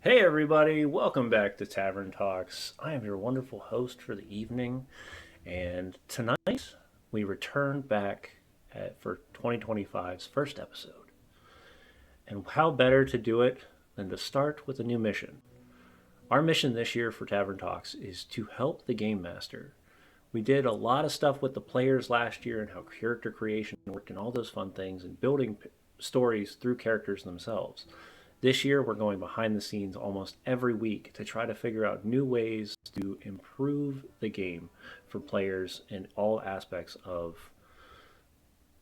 Hey everybody, welcome back to Tavern Talks. I am your wonderful host for the evening, and tonight we return back for 2025's first episode. And how better to do it than to start with a new mission? Our mission this year for Tavern Talks is to help the game master. We did a lot of stuff with the players last year and how character creation worked and all those fun things and building stories through characters themselves. This year, we're going behind the scenes almost every week to try to figure out new ways to improve the game for players in all aspects of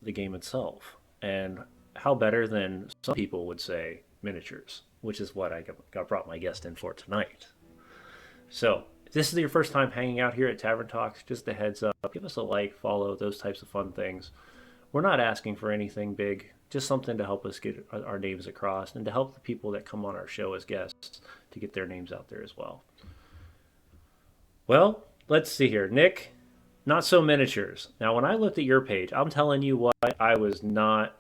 the game itself. And how better than some people would say miniatures, which is what I got brought my guest in for tonight. So, if this is your first time hanging out here at Tavern Talks, just a heads up, give us a like, follow, those types of fun things. We're not asking for anything big, just something to help us get our names across and to help the people that come on our show as guests to get their names out there as well. Well, let's see here. Nick, not so miniatures. Now, when I looked at your page, I'm telling you what, I was not,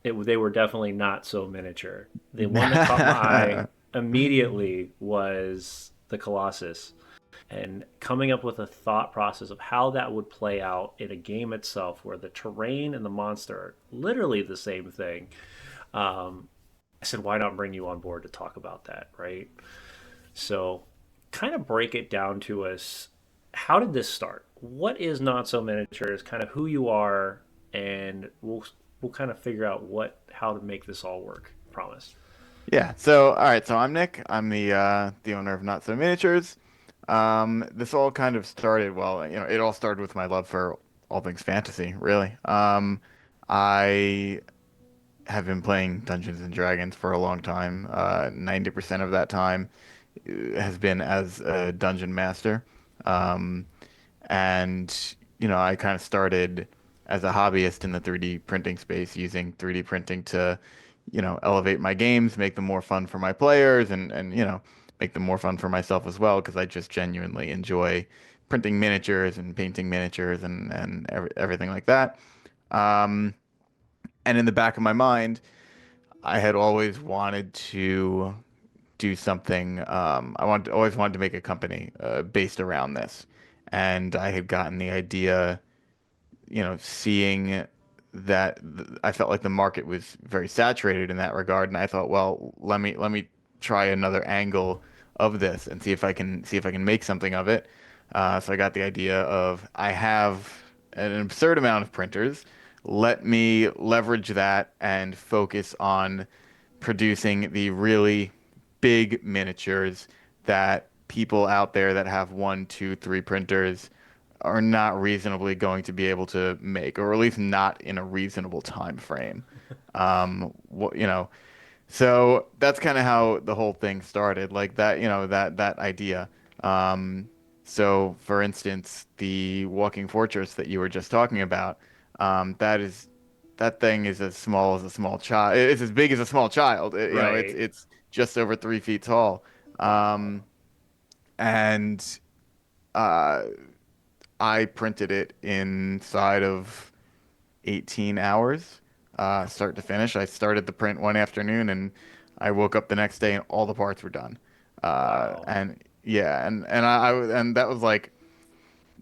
they were definitely not so miniature. The one that caught my eye immediately was the Colossus and coming up with a thought process of how that would play out in a game itself where the terrain and the monster are literally the same thing. I said, why not bring you on board to talk about that, right? So, kind of break it down to us. How did this start? What is Not So Miniatures? Kind of who you are, and we'll kind of figure out what how to make this all work. Promise. Yeah. So, all right. So I'm Nick. I'm the owner of Not So Miniatures. This all kind of started. Well, it all started with my love for all things fantasy, really. I have been playing Dungeons and Dragons for a long time. 90% of that time has been as a dungeon master. Um, and I kind of started as a hobbyist in the 3D printing space, using 3D printing to, elevate my games, make them more fun for my players, and make them more fun for myself as well, because I just genuinely enjoy printing miniatures and painting miniatures and everything like that. Um, and in the back of my mind, I had always wanted to do something. Always wanted to make a company based around this, and I had gotten the idea, seeing that I felt like the market was very saturated in that regard, and I thought, well, let me try another angle of this and see if I can make something of it. So I got the idea of, I have an absurd amount of printers. Let me leverage that and focus on producing the really big miniatures that people out there that have one, two, three printers are not reasonably going to be able to make, or at least not in a reasonable time frame. What, so that's kind of how the whole thing started, like that, that idea. Um, so for instance, the walking fortress that you were just talking about, that thing is as small as a small child. It's as big as a small child. It's Right. it's just over 3 feet tall. Wow. Um, and uh, I printed it inside of 18 hours, start to finish. I started the print one afternoon, and I woke up the next day and all the parts were done. Wow. And yeah, and that was like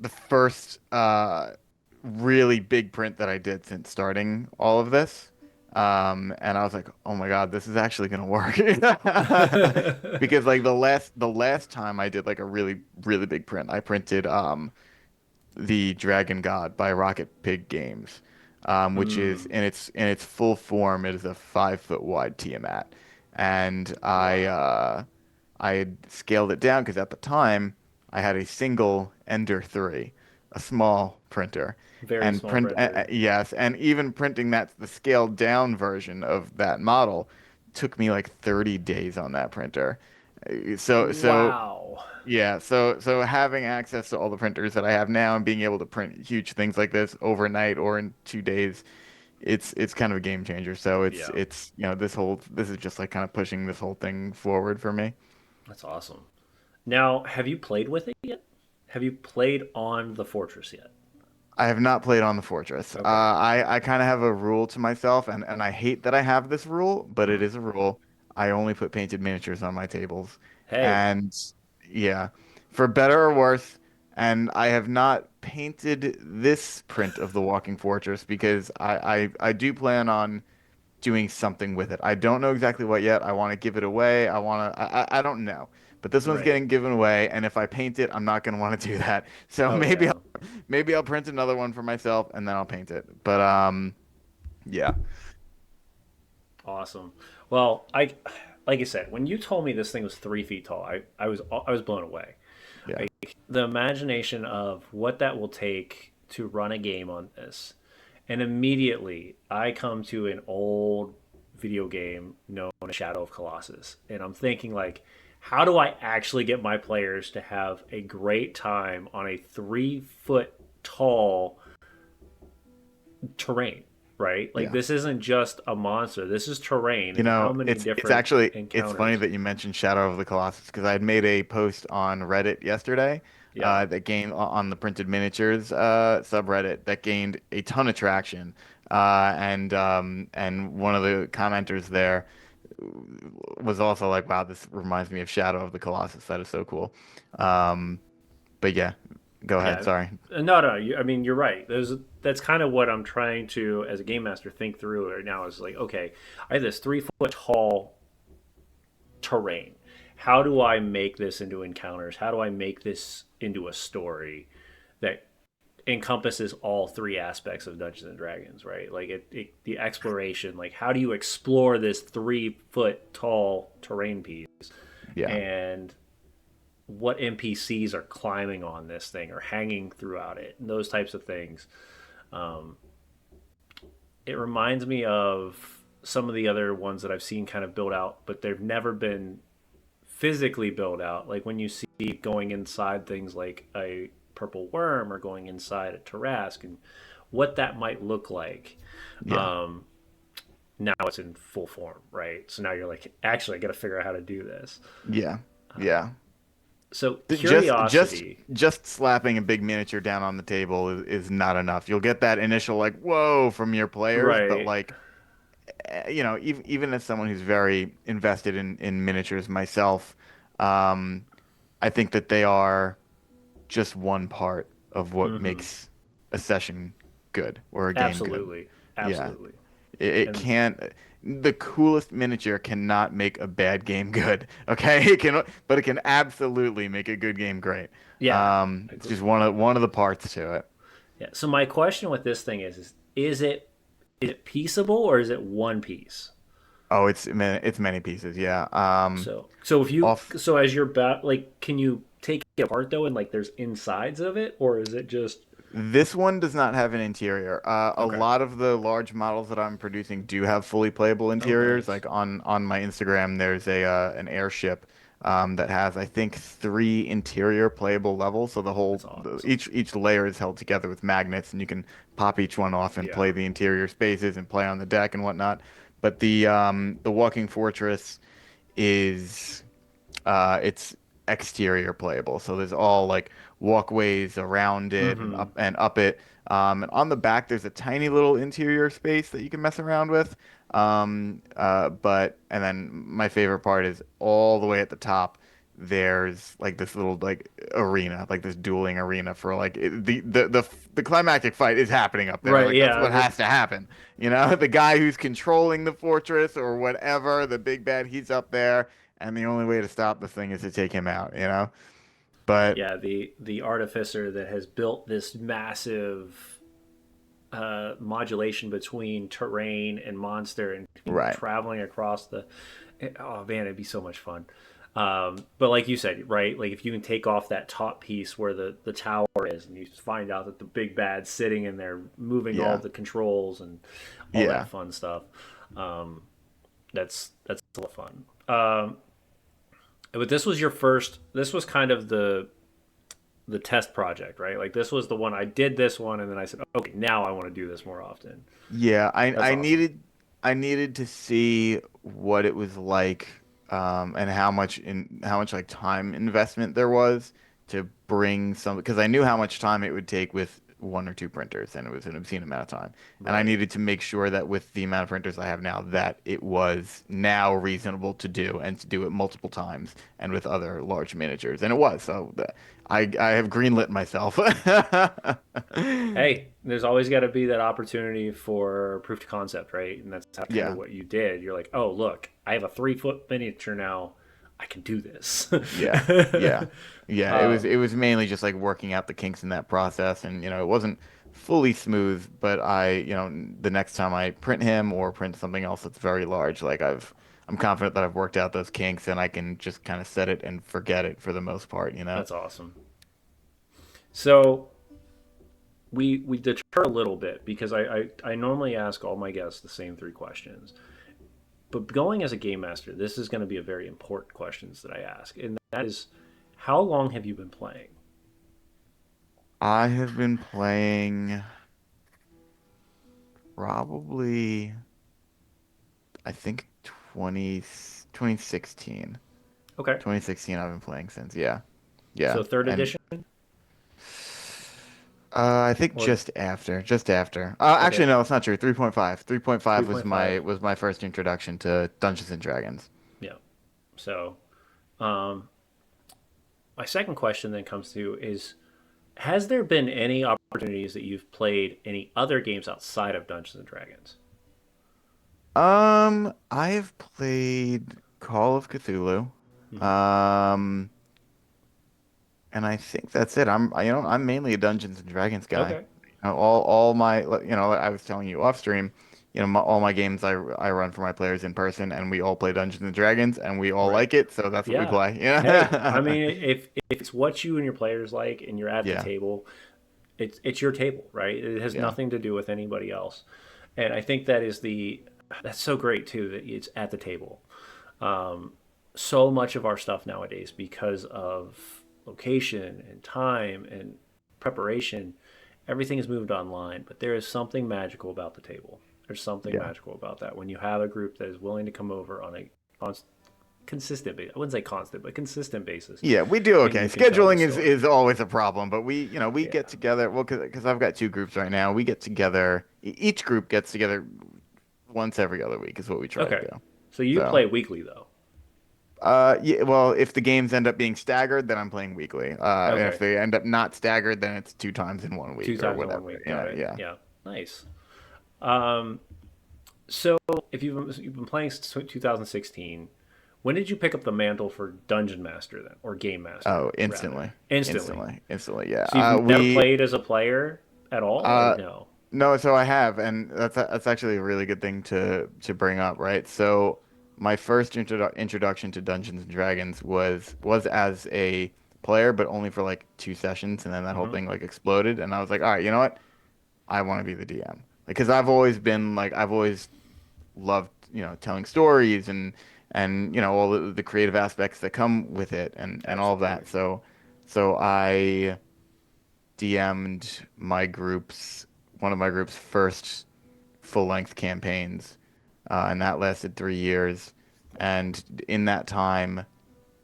the first really big print that I did since starting all of this. And I was like, oh my God, this is actually gonna work. Because like the last time I did like a really, really big print, I printed the Dragon God by Rocket Pig Games, which is Hmm. in its full form. It is a 5 foot wide Tiamat, and Wow. I had scaled it down because at the time I had a single Ender 3, a small printer, Very and small printer. yes, and even printing the scaled down version of that model took me like 30 days on that printer. So Wow. yeah, so having access to all the printers that I have now and being able to print huge things like this overnight or in 2 days, it's kind of a game changer. So it's Yeah. it's this is just like kind of pushing this whole thing forward for me. That's awesome. Now, have you played with it yet? Have you played on the Fortress yet? I have not played on the Fortress. Okay. I kind of have a rule to myself, and I hate that I have this rule, but it Hmm. is a rule. I only put painted miniatures on my tables. Hey, And yeah, for better or worse, and I have not painted this print of the Walking Fortress because I do plan on doing something with it. I don't know exactly what yet. I want to give it away. I don't know. But this one's right. getting given away, and if I paint it, I'm not going to want to do that. So Oh yeah. maybe I'll print another one for myself and then I'll paint it. But yeah. Awesome. Well, like I said, when you told me this thing was 3 feet tall, I was blown away. Yeah. Like the imagination of what that will take to run a game on this, and immediately I come to an old video game known as Shadow of Colossus, and I'm thinking like, how do I actually get my players to have a great time on a 3 foot tall terrain, right? Like Yeah. this isn't just a monster. This is terrain, and how many It's different actually it's funny encounters? that you mentioned Shadow of the Colossus because I had made a post on Reddit yesterday Yeah, that gained on the printed miniatures subreddit that gained a ton of traction. And one of the commenters there was also like, "Wow, this reminds me of Shadow of the Colossus. That is so cool." Um, but yeah, go ahead. yeah. Sorry. No. I mean, you're right. That's kind of what I'm trying to, as a game master, think through right now. Is like, okay, I have this 3 foot tall terrain. How do I make this into encounters? How do I make this into a story that encompasses all three aspects of Dungeons and Dragons, right? Like the exploration, like how do you explore this 3 foot tall terrain piece, Yeah. and what NPCs are climbing on this thing or hanging throughout it, and those types of things. Um, it reminds me of some of the other ones that I've seen kind of built out, but they've never been physically built out. Like when you see going inside things like a purple worm or going inside a Tarrasque and what that might look like. Yeah. Um, Now it's in full form, right? So now you're like, actually, I got to figure out how to do this. Yeah. Yeah. So Th- Just just curiosity, just slapping a big miniature down on the table is not enough. You'll get that initial like whoa from your players, but right? like even as someone who's very invested in miniatures myself, um, I think that they are just one part of what Mm-hmm. makes a session good or a game good. Absolutely, Yeah. absolutely, It and can't. The coolest miniature cannot make a bad game good. Okay, it can, but it can absolutely make a good game great. yeah, It's just agreed. one of the parts to it. Yeah. So my question with this thing is it peaceable or is it one piece? Oh, it's many pieces. Yeah. So if you Off. so as you're like, can you take it apart though, and like there's insides of it, or is it just This one does not have an interior. A okay? lot of the large models that I'm producing do have fully playable Oh, interiors. nice. Like on my Instagram, there's a an airship that has I think three interior playable levels. So That's awesome. each layer is held together with magnets, and you can pop each one off and Yeah. play the interior spaces and play on the deck and whatnot. But the Walking Fortress is it's exterior playable. So there's all like walkways around it Mm-hmm. and up it. And on the back, there's a tiny little interior space that you can mess around with. But and then my favorite part is all the way at the top. There's like this little like arena, like this dueling arena for like the climactic fight is happening up there. Right. Like that's Yeah. what has to happen. You know, the guy who's controlling the fortress or whatever, the big bad, he's up there and the only way to stop the thing is to take him out, you know? But Yeah. The artificer that has built this massive modulation between terrain and monster and right. traveling across oh man, it'd be so much fun. But like you said, right? Like if you can take off that top piece where the tower is, and you find out that the big bad's sitting in there, moving all Yeah. the controls and all that Yeah. fun stuff. Um, that's a lot of fun. But this was your first. This was kind of the test project, right? Like this was the one I did this one, and then I said, okay, now I want to do this more often. Yeah, That's awesome. I needed to see what it was like and how much like time investment there was to bring some because I knew how much time it would take one or two printers, and it was an obscene amount of time. And I Right. needed to make sure that with the amount of printers I have now, that it was now reasonable to do and to do it multiple times and with other large miniatures. And it was. So I have greenlit myself. Hey, there's always got to be that opportunity for proof of concept, right? And that's kind of Yeah. what you did. You're like, oh, look, I have a 3 foot miniature now. I can do this. Yeah, yeah, yeah. It was um, it was mainly just like working out the kinks in that process, and it wasn't fully smooth. But the next time I print him or print something else that's very large, like I'm confident that I've worked out those kinks, and I can just kind of set it and forget it for the most part, you know? that's awesome. So we deter a little bit because I normally ask all my guests the same 3 questions. But going as a game master, this is going to be a very important questions that I ask, and that is, how long have you been playing? I have been playing probably, I think 2016. Okay, 2016 I've been playing since. Yeah. Yeah. so third And edition. I think Or just after, just after. Actually, okay, no, it's not true. 3.5. 3.5 was 3.5. my first introduction to Dungeons and Dragons. Yeah. So um, my second question then comes to is: has there been any opportunities that you've played any other games outside of Dungeons and Dragons? I have played Call of Cthulhu. Hmm. Um, and I think that's it. I'm mainly a Dungeons and Dragons guy. Okay. All my, I was telling you off stream, all my games I run for my players in person, and we all play Dungeons and Dragons, and we all Right. like it, so that's what we Yeah. play. Hey, I Yeah. mean, if it's what you and your players like, and you're at the Yeah. table, it's your table, right? It has Yeah. nothing to do with anybody else. And I think that's so great too that it's at the table. So much of our stuff nowadays, because of location and time and preparation, everything is moved online. But there is something magical about the table. There's something Yeah. magical about that when you have a group that is willing to come over on a consistent basis. I wouldn't say constant, but consistent basis, Yeah, we do and okay. you can tell the Scheduling is story. is always a problem, but we Yeah, get together. Well, because I've got two groups right now. We get together. Each group gets together once every other week is what we try to okay. do. So you So, play weekly though. yeah. Well, if the games end up being staggered, then I'm playing weekly. And if Okay, they end up not staggered, then it's two times in one two week or times in whatever. 1 week. Got Yeah, it. yeah. Yeah, nice. Um, so if you've been playing since 2016, when did you pick up the mantle for Dungeon Master then, or Game Master Oh, rather? instantly, Instantly. instantly, instantly. Yeah. So you've never played as a player at all, or Uh, no? no, so I have, and that's actually a really good thing to bring up, right? So my first introduction to Dungeons and Dragons was as a player, but only for like 2 sessions, and then that whole Hmm. thing like exploded, and I was like, all right, you know what? I want to be the DM because I've always been like I've always loved telling stories and all the creative aspects that come with it and all of Absolutely. that. So I DM'd one of my group's first full-length campaigns, and that lasted 3 years. And in that time,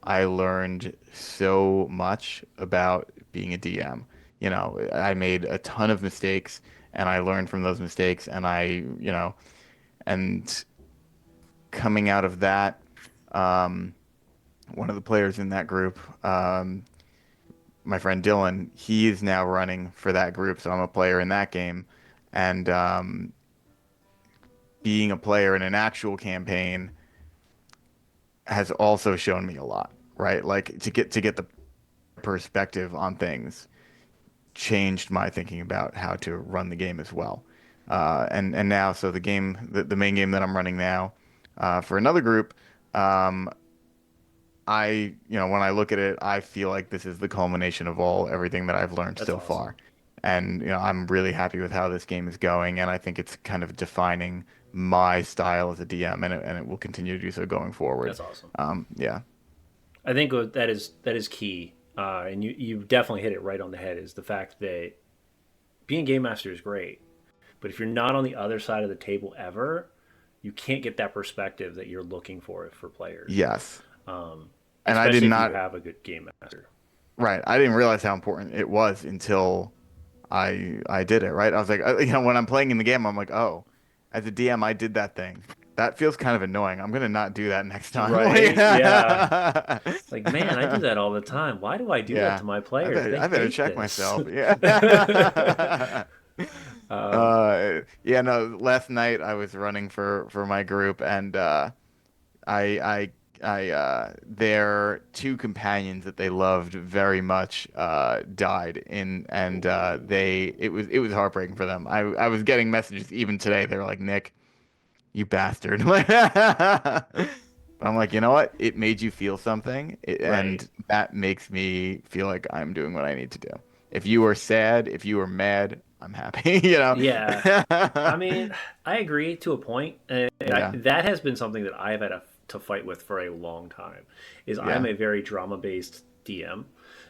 I learned so much about being a DM. I made a ton of mistakes, and I learned from those mistakes, and coming out of that, um, one of the players in that group, my friend Dylan, he is now running for that group, so I'm a player in that game. And being a player in an actual campaign has also shown me a lot, right? Like to get the perspective on things changed my thinking about how to run the game as well. And now, so the main game that I'm running now, for another group, um, when I look at it, I feel like this is the culmination of everything that I've learned That's so awesome. far. And, I'm really happy with how this game is going, and I think it's kind of defining my style as a DM, and it will continue to do so going forward. That's awesome. Yeah. I think that is key, and you definitely hit it right on the head. Is the fact that being game master is great, but if you're not on the other side of the table ever, you can't get that perspective that you're looking for players, Yes. And I did especially if you not, have a good game master. right. I didn't realize how important it was until I did it, right? I was like, when I'm playing in the game, I'm like, oh, as a DM, I did that thing. That feels kind of annoying. I'm gonna not do that next time. Like, Right? Yeah. Like, man, I do that all the time. Why do I do that yeah, to my players? They I better hate check this. myself. Yeah. um, Yeah, no, last night I was running for my group and their two companions that they loved very much died in and they it was heartbreaking for them. I was getting messages even today. They were like, "Nick, you bastard." But I'm like, you know what? It made you feel something, right. and that makes me feel like I'm doing what I need to do. If you were sad, if you were mad, I'm happy, you know? Yeah. I mean, I agree to a point, and Yeah, that has been something that I've had to fight with for a long time. Is I'm yeah, a very drama based DM,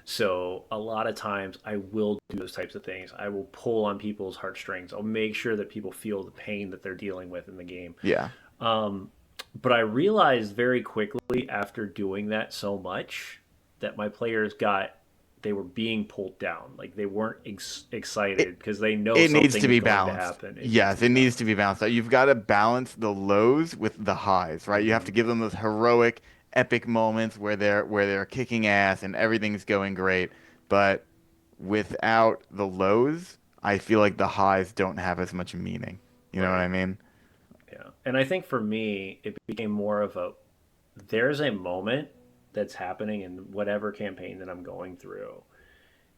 so a lot of times I will do those types of things. I will pull on people's heartstrings. I'll make sure that people feel the pain that they're dealing with in the game. yeah. Um, but I realized very quickly after doing that so much that my players got they were being pulled down. Like they weren't It excited because they know it needs something to is be going to balanced. happen. It needs to Yes, be it needs to balanced. be balanced out. You've got to balance the lows with the highs, right? You have to Hmm. give them those heroic, epic moments where they're kicking ass and everything's going great. But without the lows, I feel like the highs don't have as much meaning. You know what Right. I mean? Yeah. And I think for me, it became more of a there's a moment that's happening in whatever campaign that I'm going through.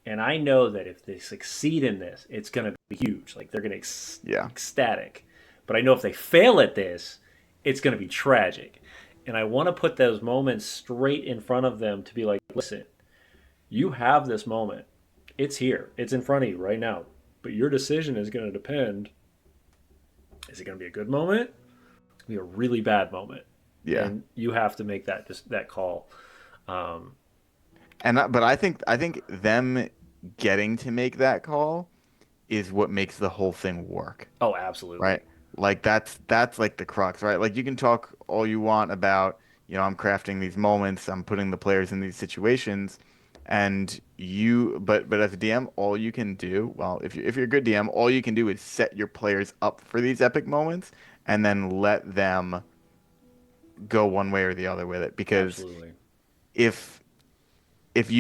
And I know that if they succeed in this, it's going to be huge. Like they're going to Yeah. ecstatic. But I know if they fail at this, it's going to be tragic. And I want to put those moments straight in front of them to be like, listen, you have this moment. It's here. It's in front of you right now. But your decision is going to depend. Is it going to be a good moment? It's going to be a really bad moment. Yeah. And you have to make that call. Um, But I think them getting to make that call is what makes the whole thing work. oh, Right? absolutely. Like that's like the crux, right? Like you can talk all you want about, I'm crafting these moments, I'm putting the players in these situations, and but as a DM, all you can do, well, if you're a good DM, all you can do is set your players up for these epic moments and then let them go one way or the other with it. Because Absolutely. if if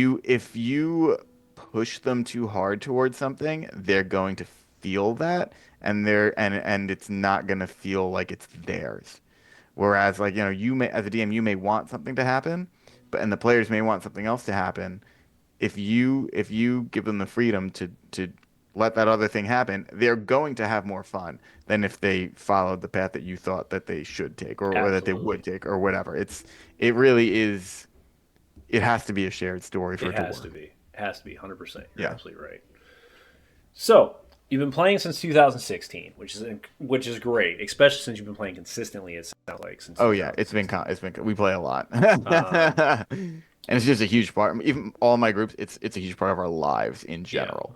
you push them too hard towards something, they're going to feel that and it's not going to feel like it's theirs. Whereas like, you may as a DM you may want something to happen, but and the players may want something else to happen. If you give them the freedom to let that other thing happen, they're going to have more fun than if they followed the path that you thought that they should take or that they would Absolutely. take or whatever. It really is it has to be a shared story for It it to has to work. be. It has to be 100%. You're Yeah. absolutely right. So, you've been playing since 2016, which is great, especially since you've been playing consistently. It sounds like since Oh yeah, it's 2016. been we play a lot. Um, And it's just a huge part. Even all my groups, it's a huge part of our lives in yeah, general.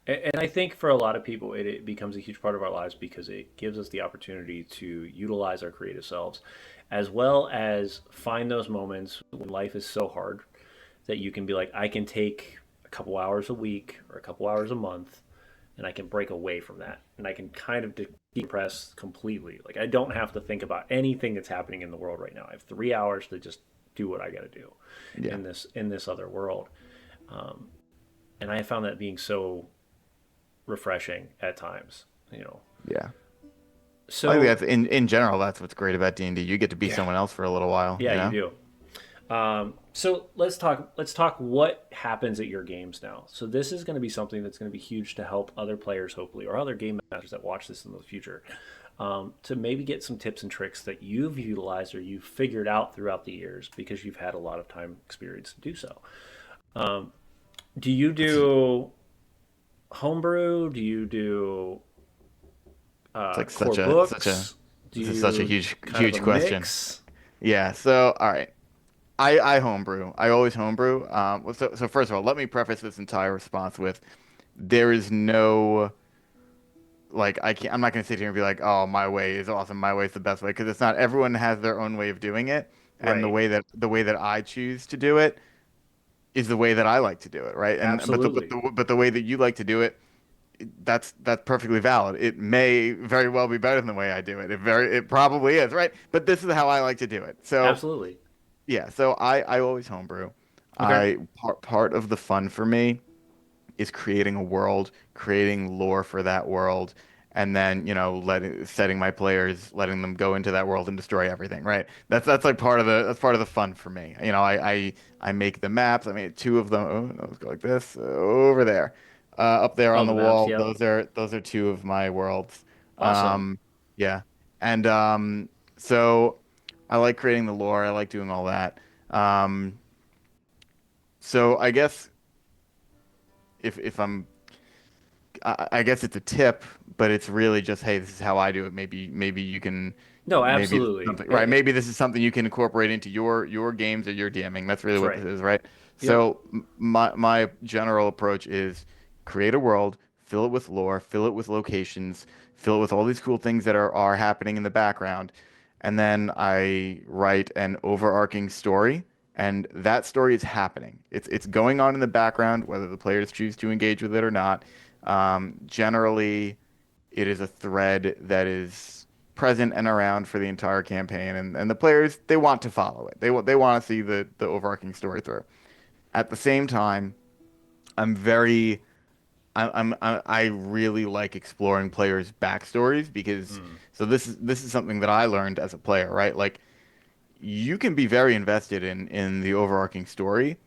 and I think for a lot of people, it becomes a huge part of our lives because it gives us the opportunity to utilize our creative selves, as well as find those moments when life is so hard that you can be like, I can take a couple hours a week or a couple hours a month and I can break away from that and I can kind of decompress completely. Like I don't have to think about anything that's happening in the world right now. I have 3 hours to just do what I got to do Yeah. in this other world, and I found that being so refreshing at times. You know, Yeah. I think so that's in general, that's what's great about D&D. You get to be yeah, someone else for a little while, yeah, you you know? do. So let's talk what happens at your games now. So this is going to be something that's going to be huge to help other players, hopefully, or other game masters that watch this in the future, to maybe get some tips and tricks that you've utilized or you've figured out throughout the years because you've had a lot of time experience to do so. Do you do homebrew? Do you do It's like core such a books? Do this is such a you kind of a huge question. mix? Yeah. So, all right. I homebrew. I always homebrew. Well, so first of all, let me preface this entire response with there is no like I'm not gonna sit here and be like, oh, my way is awesome, my way is the best way, because it's not. Everyone has their own way of doing it, and Right. the way that I choose to do it is the way that I like to do it, right? And Absolutely. but the way that you like to do it, that's perfectly valid. It may very well be better than the way I do it. It probably is, right? But this is how I like to do it. So Absolutely. yeah, so I always homebrew. Okay. Part of the fun for me is creating a world, creating lore for that world, and then, letting setting my players, letting them go into that world and destroy everything, right? That's like part of the fun for me. I make the maps. I made two of them. Oh, no, let's go like this, over there. Up there Oh, on the the maps. wall, Yep. those are two of my worlds. Awesome. Yeah. And so I like creating the lore. I like doing all that. Um, so I guess if I guess it's a tip, but it's really just, hey, this is how I do it. Maybe you can, No, maybe this is absolutely. something, right? Maybe this is something you can incorporate into your games or your DMing. That's really That's what this right. is, right? Yep. So my general approach is create a world, fill it with lore, fill it with locations, fill it with all these cool things that are happening in the background, and then I write an overarching story. And that story is happening. It's going on in the background, whether the players choose to engage with it or not. Generally, it is a thread that is present and around for the entire campaign, and the players, they want to follow it. They want to see the overarching story through. At the same time, I'm very I really like exploring players' backstories because Mm. so this is something that I learned as a player, right? Like you can be very invested in the overarching story,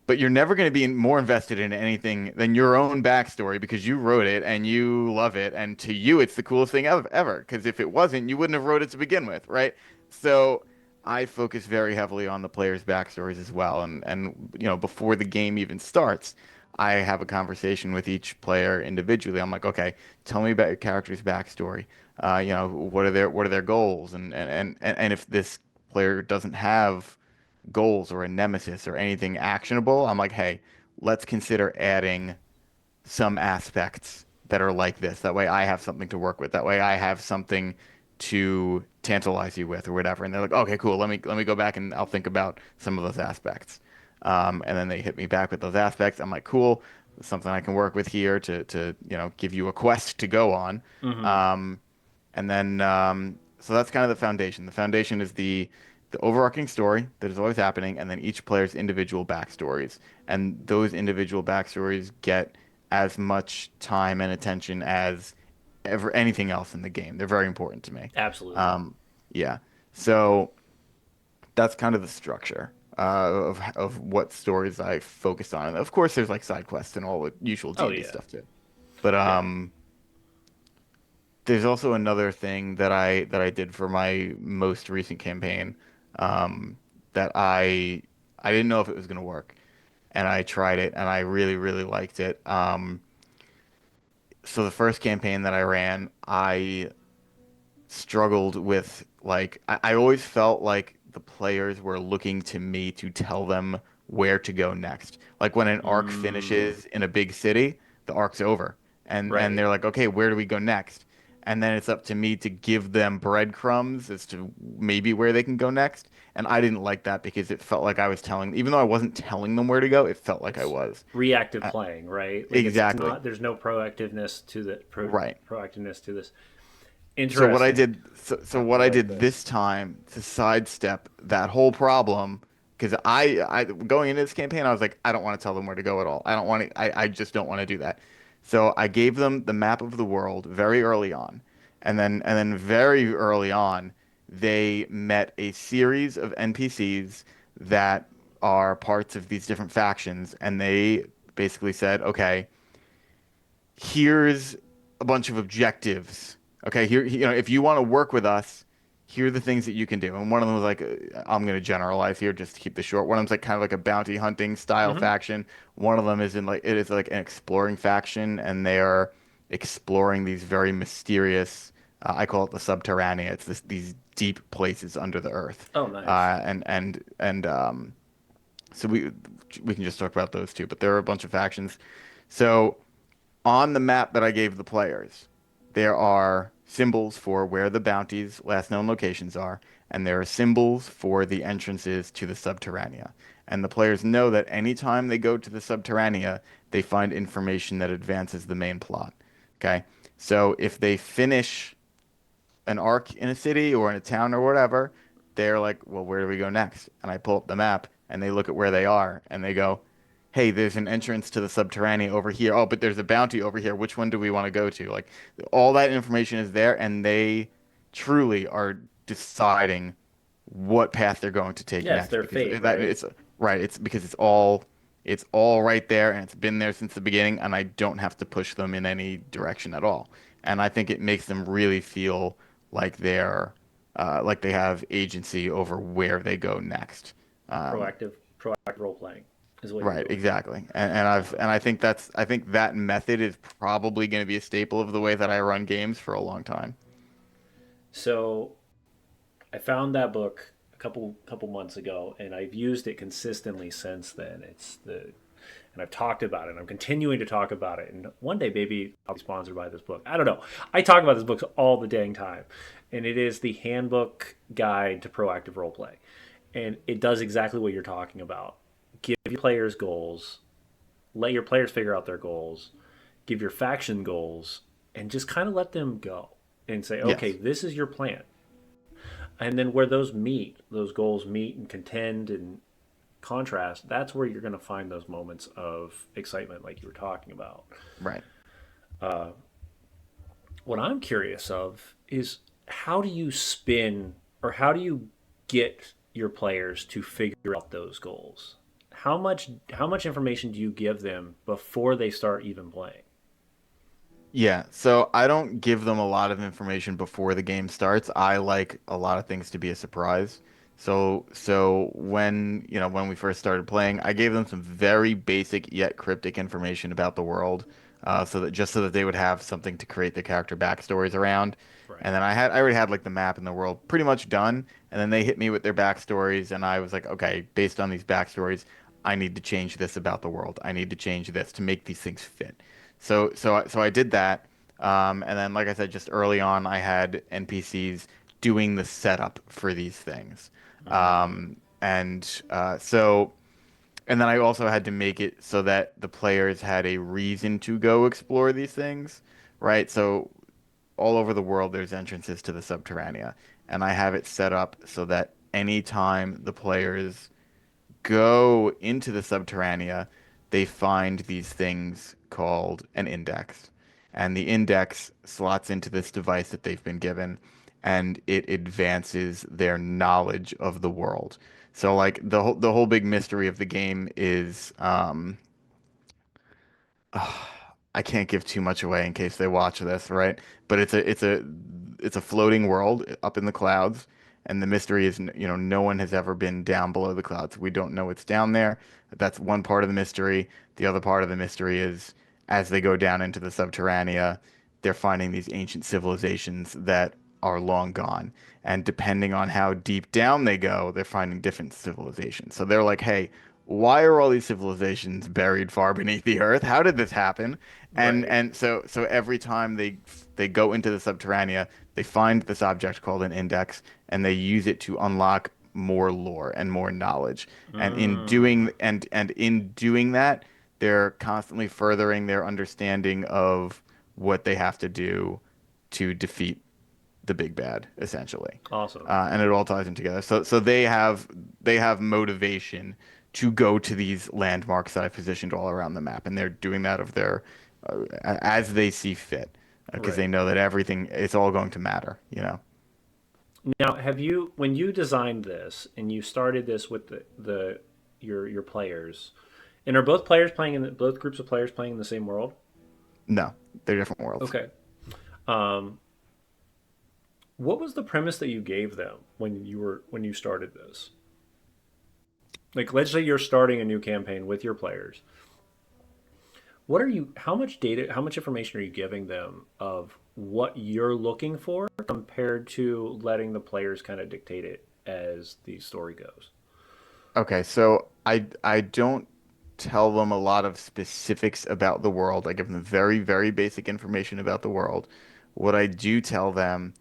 but you're never going to be more invested in anything than your own backstory because you wrote it and you love it, and to you it's the coolest thing ever. Because if it wasn't, you wouldn't have wrote it to begin with, right? So I focus very heavily on the players' backstories as well, and before the game even starts, I have a conversation with each player individually. I'm like, okay, tell me about your character's backstory. What are their goals, and if this player doesn't have goals or a nemesis or anything actionable, I'm like, hey, let's consider adding some aspects that are like this. That way I have something to work with. That way I have something to tantalize you with or whatever. And they're like, okay, cool. Let me go back and I'll think about some of those aspects. And then they hit me back with those aspects. I'm like, cool. Something I can work with here to give you a quest to go on. Mm-hmm. Um, and then so that's kind of the foundation. The foundation is the overarching story that is always happening, and then each player's individual backstories. And those individual backstories get as much time and attention as ever anything else in the game. They're very important to me. Absolutely. Um, yeah. So that's kind of the structure of what stories I focus on. And of course, there's like side quests and all the usual Oh D&D yeah. stuff too. But Yeah. there's also another thing that I did for my most recent campaign, um, that I didn't know if it was gonna work, and I tried it, and I really really liked it. So the first campaign that I ran, I struggled with like I always felt like the players were looking to me to tell them where to go next. Like when an arc Mm. finishes in a big city, the arc's over. And Right. they're like, "Okay, where do we go next?" And then it's up to me to give them breadcrumbs as to maybe where they can go next. And I didn't like that because it felt like I was telling, even though I wasn't telling them where to go, it felt like I It's was. reactive Uh, playing, right? Like it's exactly. not. There's no Right. proactiveness to this. So what I Interesting. did, so I what I like did this. this time to sidestep that whole problem, because I going into this campaign, I was like, I don't want to tell them where to go at all. I don't want to. I just don't want to do that. So I gave them the map of the world very early on, and then very early on, they met a series of NPCs that are parts of these different factions, and they basically said, okay, here's a bunch of objectives. Okay, here, if you want to work with us, here are the things that you can do. And one of them was like, I'm going to generalize here just to keep this short. One of them's like kind of like a bounty hunting style Mm-hmm. faction. One of them is in like, it is like an exploring faction, and they are exploring these very mysterious, I call it the subterranea. It's these deep places under the earth. Oh, nice. So we can just talk about those two, but there are a bunch of factions. So on the map that I gave the players, there are symbols for where the bounty's last known locations are, and there are symbols for the entrances to the Subterranea. And the players know that anytime they go to the Subterranea, they find information that advances the main plot. Okay? So if they finish an arc in a city or in a town or whatever, they're like, well, where do we go next? And I pull up the map and they look at where they are and they go, hey, there's an entrance to the subterranean over here. Oh, but there's a bounty over here. Which one do we want to go to? Like all that information is there and they truly are deciding what path they're going to take Yeah, it's next their because fate, that right? it's right. It's because it's all right there and it's been there since the beginning, and I don't have to push them in any direction at all. And I think it makes them really feel like like they have agency over where they go next. Um, Proactive role playing is what you're right, doing. exactly. And I think that method is probably going to be a staple of the way that I run games for a long time. So I found that book a couple months ago, and I've used it consistently since then. And I've talked about it. And I'm continuing to talk about it. And one day, maybe I'll be sponsored by this book. I don't know. I talk about this book all the dang time, and it is the Handbook Guide to Proactive Roleplay, and it does exactly what you're talking about. Give your players goals, let your players figure out their goals, give your faction goals, and just kind of let them go and say, okay, Yes. this is your plan. And then where those goals meet and contend and contrast, that's where you're going to find those moments of excitement, like you were talking about. Right. What I'm curious of is how do you spin or how do you get your players to figure out those goals? How much information do you give them before they start even playing? Yeah, so I don't give them a lot of information before the game starts. I like a lot of things to be a surprise. So when we first started playing, I gave them some very basic yet cryptic information about the world, so that they would have something to create their character backstories around. Right. And then I already had like the map and the world pretty much done, and then they hit me with their backstories, and I was like, okay, based on these backstories, I need to change this about the world. I need to change this to make these things fit. So I did that, and then like I said, just early on, I had NPCs doing the setup for these things, Mm, and and then I also had to make it so that the players had a reason to go explore these things, right? So all over the world, there's entrances to the Subterranea, and I have it set up so that anytime the players go into the Subterranea, they find these things called an index. And the index slots into this device that they've been given, and it advances their knowledge of the world. So like the whole big mystery of the game is I can't give too much away in case they watch this, right? But it's a floating world up in the clouds, and the mystery is, no one has ever been down below the clouds. We don't know what's down there. That's one part of the mystery. The other part of the mystery is as they go down into the subterranea, they're finding these ancient civilizations that are long gone. And depending on how deep down they go, they're finding different civilizations. So they're like, hey, why are all these civilizations buried far beneath the earth? How did this happen? And right. and so every time they go into the subterranea, they find this object called an index, and they use it to unlock more lore and more knowledge. Mm, And in doing that, they're constantly furthering their understanding of what they have to do to defeat the big bad, essentially. awesome. And it all ties in together. So they have motivation to go to these landmarks that I positioned all around the map, and they're doing that of their as they see fit, because they Right. know that everything it's all going to matter, you know. Now, when you designed this and you started this with the your players, and are both players playing in both groups of players playing in the same world? No, they're different worlds. Okay. Um, what was the premise that you gave them when you started this? Like, let's say you're starting a new campaign with your players. What are you? How much data? How much information are you giving them of what you're looking for compared to letting the players kind of dictate it as the story goes? Okay, so I don't tell them a lot of specifics about the world. I give them very, very basic information about the world. What I do tell them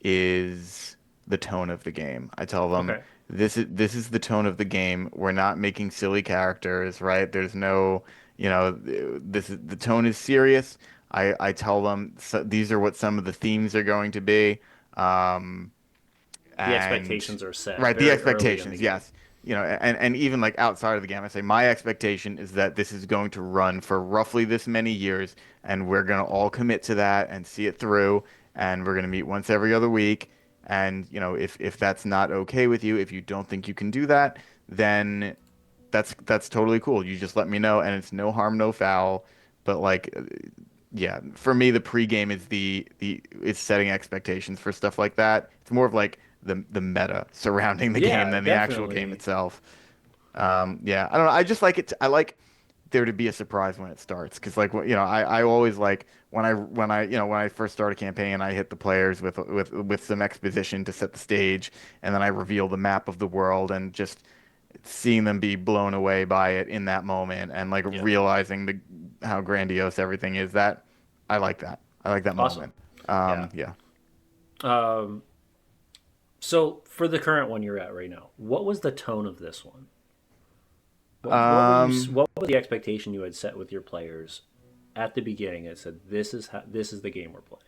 is the tone of the game. I tell them Okay. this is the tone of the game. We're not making silly characters, right? There's no, this is the tone is serious. I tell them so, these are what some of the themes are going to be. Um, The and expectations are set right, the very early in the expectations, game. yes. And even like outside of the game, I say my expectation is that this is going to run for roughly this many years, and we're gonna all commit to that and see it through, and we're gonna meet once every other week. And if that's not okay with you, if you don't think you can do that, then that's totally cool. You just let me know, and it's no harm, no foul. But like, yeah, for me, the pregame is the it's setting expectations for stuff like that. It's more of like the meta surrounding the game Yeah, than the actual game definitely. itself. Yeah, I don't know. I just like it. I like there to be a surprise when it starts because like I always like when I first start a campaign, I hit the players with some exposition to set the stage, and then I reveal the map of the world and just seeing them be blown away by it in that moment and like Yep. realizing the how grandiose everything is. That I like that. I like that Awesome. moment. Yeah. Yeah. Um, so for the current one you're at right now, what was the tone of this one? What were you? Um, What was the expectation you had set with your players at the beginning? It said this is the game we're playing.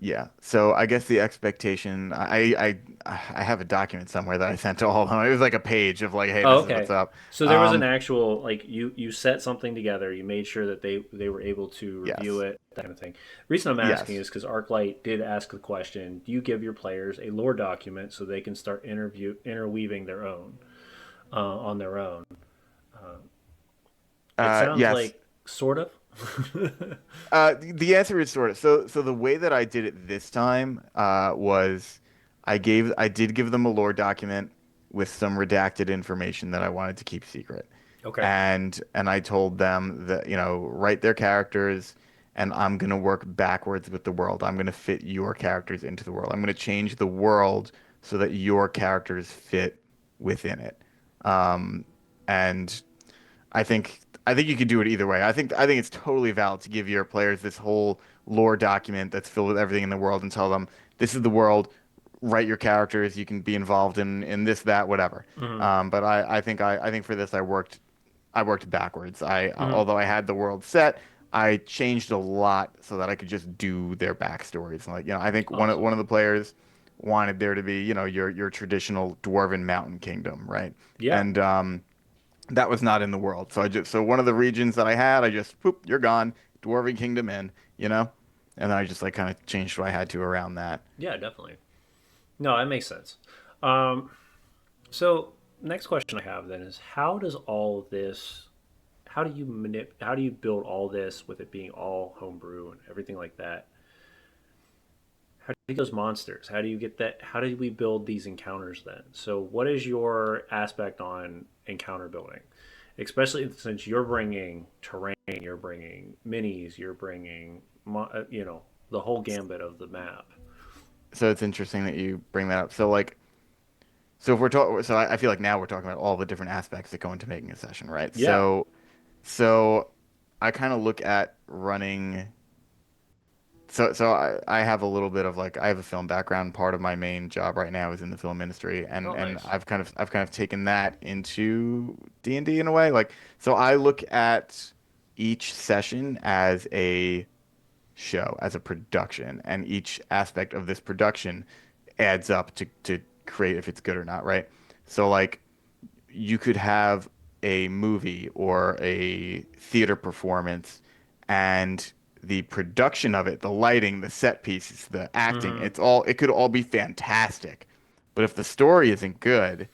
yeah. So I guess the expectation, I have a document somewhere that I sent to all of them. It was like a page of like, hey, Oh, this is what's okay. up. So there was an actual like you set something together. You made sure that they were able to review Yes. it, that kind of thing. The reason I'm asking Yes. is because ArcLight did ask the question: do you give your players a lore document so they can start interweaving their own on their own? It sounds Yes. like sort of. The answer is sort of. So the way that I did it this time was I did give them a lore document with some redacted information that I wanted to keep secret. Okay. And I told them that, write their characters and I'm gonna work backwards with the world. I'm gonna fit your characters into the world. I'm gonna change the world so that your characters fit within it. Um, and I think you could do it either way. I think it's totally valid to give your players this whole lore document that's filled with everything in the world and tell them this is the world. Write your characters. You can be involved in this, that, whatever. Hmm. But I think for this I worked backwards. Hmm. Although I had the world set, I changed a lot so that I could just do their backstories. Like I think Awesome. one of the players wanted there to be your traditional dwarven mountain kingdom, right? Yeah. And that was not in the world. So one of the regions that I had, I just poop, you're gone, Dwarven Kingdom in, and then I just like kind of changed what I had to around that. Yeah. Definitely. No, that makes sense. Um, so next question I have then is how does all of this how do you build all this with it being all homebrew and everything like that? How do you get those monsters? How do you get that? How do we build these encounters then? So what is your aspect on encounter building? Especially since you're bringing terrain, you're bringing minis, you're bringing the whole gambit of the map. So it's interesting that you bring that up. So if we're talking, so I feel like now we're talking about all the different aspects that go into making a session, right? Yeah. So I kind of look at running. So I have a little bit of like I have a film background. Part of my main job right now is in the film industry, and Oh, and nice. I've kind of taken that into D&D in a way. Like so, I look at each session as a show, as a production, and each aspect of this production adds up to create if it's good or not, right? So like you could have a movie or a theater performance and the production of it, the lighting, the set pieces, the acting, Mm-hmm. it could all be fantastic. But if the story isn't good,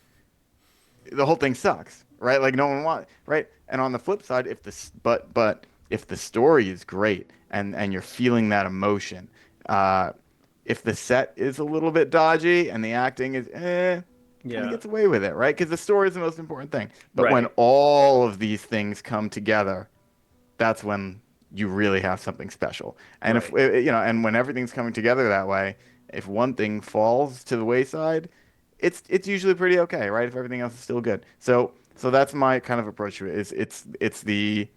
the whole thing sucks, right? Like no one wants, right? And on the flip side, but if the story is great and you're feeling that emotion, uh, if the set is a little bit dodgy and the acting is kind of Yeah. gets away with it, right? Because the story is the most important thing. But when Right. all of these things come together, that's when you really have something special. And if Right. and when everything's coming together that way, if one thing falls to the wayside, it's usually pretty okay, right? If everything else is still good. So that's my kind of approach to it. Is it's the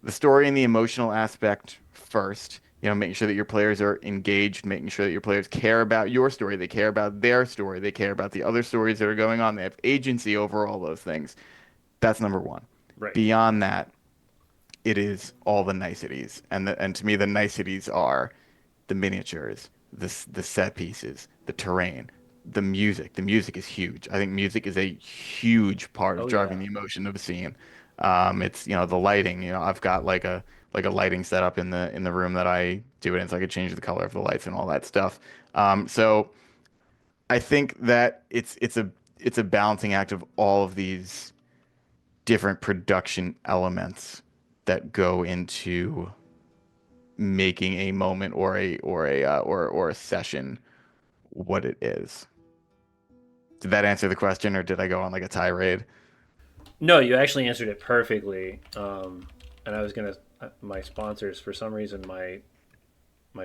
story and the emotional aspect first, Making sure that your players are engaged, making sure that your players care about your story, they care about their story, they care about the other stories that are going on. They have agency over all those things. That's number one. Right. Beyond that, it is all the niceties, and to me, the niceties are the miniatures, the set pieces, the terrain, the music. The music is huge. I think music is a huge part of Oh driving yeah. the emotion of a scene. It's the lighting. I've got like a lighting setup in the room that I do it in, so I could change the color of the lights and all that stuff. So I think that it's a balancing act of all of these different production elements that go into making a moment or a session what it is. Did that answer the question, or did I go on like a tirade? No, you actually answered it perfectly. And I was gonna my sponsors for some reason my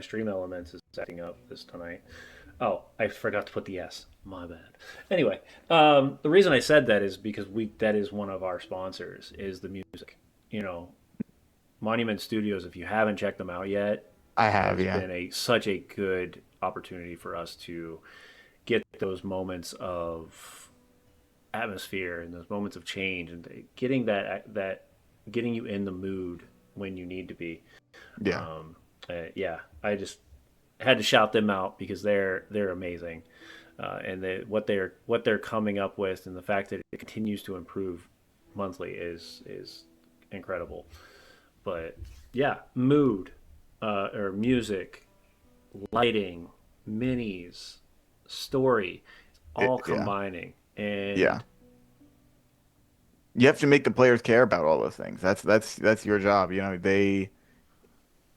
stream elements is acting up this tonight. Oh, I forgot to put the S. My bad. Anyway, the reason I said that is because we that is one of our sponsors is the music. You know, Monument Studios. If you haven't checked them out yet, I have, has yeah. been a such a good opportunity for us to get those moments of atmosphere and those moments of change and getting you in the mood when you need to be. Yeah. Um, yeah, I just had to shout them out because they're amazing, and what they're coming up with and the fact that it continues to improve monthly is incredible. But yeah, mood or music, lighting, minis, story, all Yeah. combining, Yeah. and You have to make the players care about all those things. That's your job.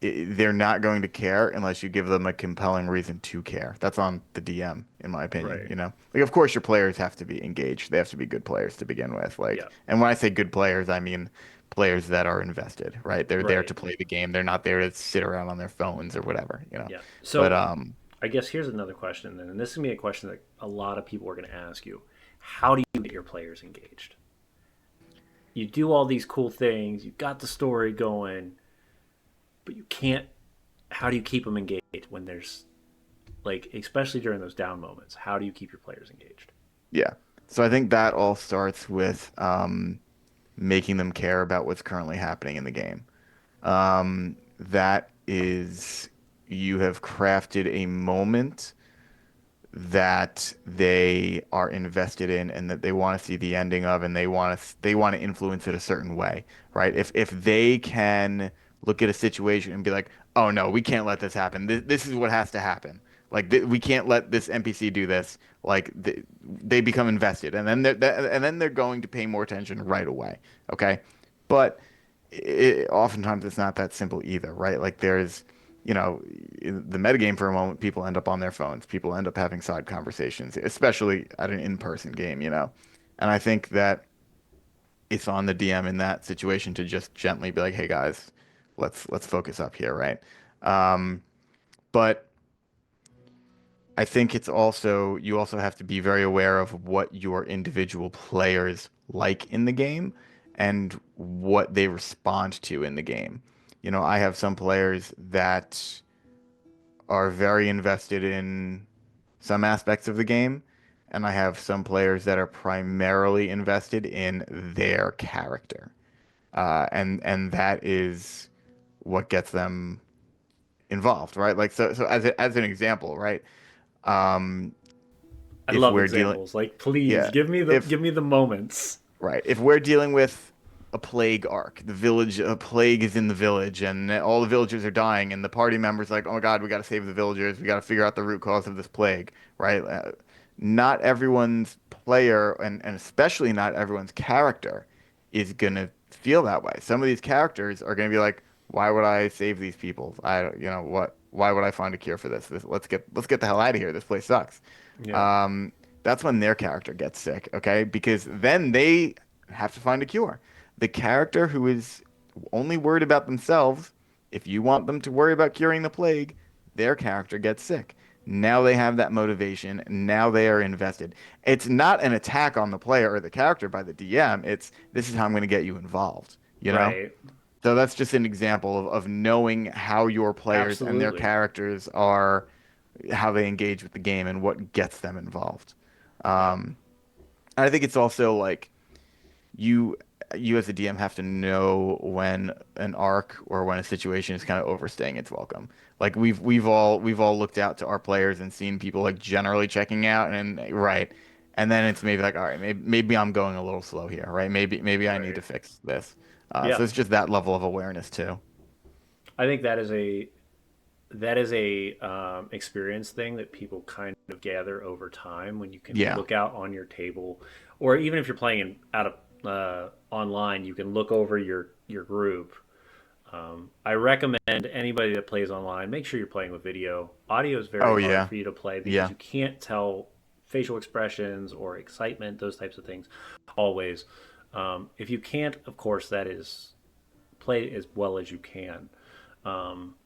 They're not going to care unless you give them a compelling reason to care. That's on the DM, in my opinion, right, Like, of course, your players have to be engaged. They have to be good players to begin with. yeah, And when I say good players, I mean players that are invested, right? They're there to right. play the game. They're not there to sit around on their phones or whatever. Yeah. But So I guess here's another question then, and this is gonna be a question that a lot of people are gonna ask you. How do you get your players engaged? You do all these cool things, you got the story going, but you can't. How do you keep them engaged when there's like, especially during those down moments? How do you keep your players engaged? yeah. So I think that all starts with making them care about what's currently happening in the game. That is, you have crafted a moment that they are invested in and that they want to see the ending of, and they want to influence it a certain way, right? If they can look at a situation and be like, "Oh no, we can't let this happen. This is what has to happen. Like we can't let this NPC do this." They become invested, and then they're going to pay more attention right away. Okay, but oftentimes it's not that simple either, right? Like in the metagame for a moment, people end up on their phones. People end up having side conversations, especially at an in-person game. And I think that it's on the DM in that situation to just gently be like, "Hey guys, let's focus up here, right?" But I think you also have to be very aware of what your individual players like in the game and what they respond to in the game. I have some players that are very invested in some aspects of the game, and I have some players that are primarily invested in their character. And that is what gets them involved, right? Like so as an example, right? Um, I if love we're dealing, examples. Like, please yeah, if give me the moments. right, if we're dealing with a plague arc, a plague is in the village, and all the villagers are dying, and the party members like, oh my God, we got to save the villagers, we got to figure out the root cause of this plague, right? Not everyone's player, and especially not everyone's character, is gonna feel that way. Some of these characters are gonna be like, why would I save these people? What? Why would I find a cure for this? Let's get the hell out of here. This place sucks. Yeah, um, that's when their character gets sick, okay? Because then they have to find a cure. The character who is only worried about themselves, if you want them to worry about curing the plague, their character gets sick. Now they have that motivation. Now they are invested. It's not an attack on the player or the character by the DM. This is how I'm going to get you involved, you know? right. So that's just an example of knowing how your players and their Absolutely. characters are, how they engage with the game and what gets them involved. Yep. Um, and I think it's also like you you as a DM have to know when an arc or when a situation is kind of overstaying its welcome. Like we've all looked out to our players and seen people like generally checking out and right. And then it's maybe like, all right, maybe I'm going a little slow here, right? Maybe I need Right. to fix this. So Yep. it's just that level of awareness too. I think that is a experience thing that people kind of gather over time when you can Yeah. look out on your table, or even if you're playing out of online, you can look over your group. I recommend anybody that plays online, make sure you're playing with video. Audio is very Oh hard yeah. for you to play because Yeah. you can't tell facial expressions or excitement, those types of things, always. If you can't, of course, that is play as well as you can. Um,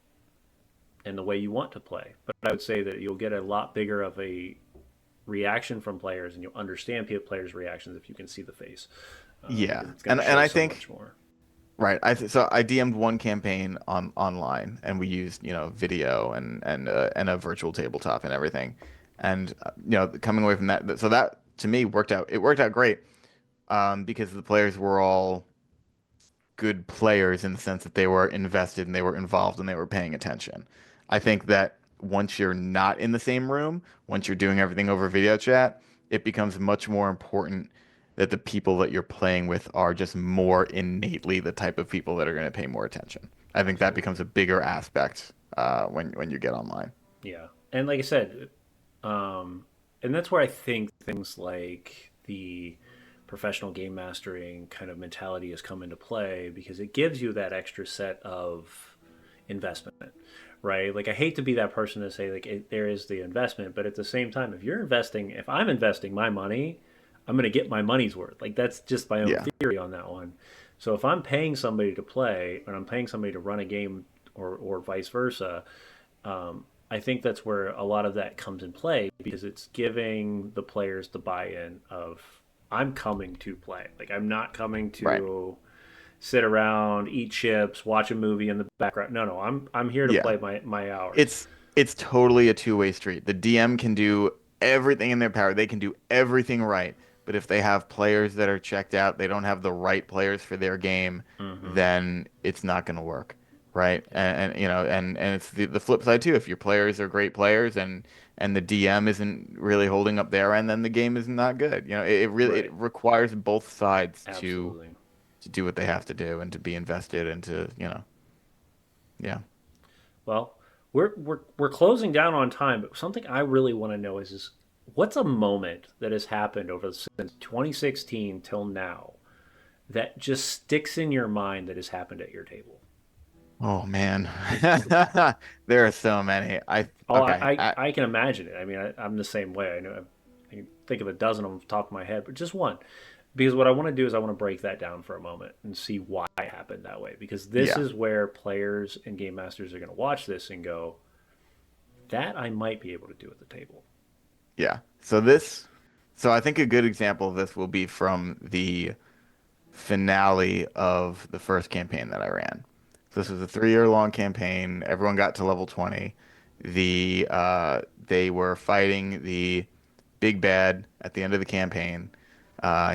and the way you want to play. But I would say that you'll get a lot bigger of a reaction from players, and you'll understand players' reactions if you can see the face, Yeah. because it's going to And show I so think much more. right. So I DM'd one campaign online, and we used video and a virtual tabletop and everything, and coming away from that, so that to me worked out. It worked out great, because the players were all good players in the sense that they were invested and they were involved and they were paying attention. I think that once you're not in the same room, once you're doing everything over video chat, it becomes much more important that the people that you're playing with are just more innately the type of people that are going to pay more attention. I think that becomes Absolutely. a bigger aspect when you get online. Yeah. And like I said, um, and that's where I think things like the professional game mastering kind of mentality has come into play, because it gives you that extra set of investment, right? Like I hate to be that person to say like there is the investment, but at the same time, if I'm investing my money, I'm going to get my money's worth. Like that's just my own Yeah, theory on that one. So if I'm paying somebody to play and I'm paying somebody to run a game, or vice versa, I think that's where a lot of that comes in play, because it's giving the players the buy-in of I'm coming to play. Like I'm not coming right. to sit around, eat chips, watch a movie in the background. No, no, I'm here to Yeah. play my hours. It's totally a two-way street. The DM can do everything in their power. They can do everything right. But if they have players that are checked out, they don't have the right players for their game, Mm-hmm. then it's not going to work, right? Yep. And it's the flip side too. If your players are great players and the DM isn't really holding up their end, then the game is not good. It really it Right. requires both sides Absolutely. to do what they have to do and to be invested and to, yeah. Well, we're closing down on time, but something I really want to know is what's a moment that has happened over since 2016 till now that just sticks in your mind that has happened at your table? Oh man, there are so many. Oh, Okay. I can imagine it. I mean, I'm the same way. I can think of a dozen off the top of my head, but just one. Because what I want to do is I want to break that down for a moment and see why it happened that way. Because this Yeah, is where players and game masters are going to watch this and go, that I might be able to do at the table. yeah. So I think a good example of this will be from the finale of the first campaign that I ran. So this was a 3-year long campaign. Everyone got to level 20. They were fighting the big bad at the end of the campaign.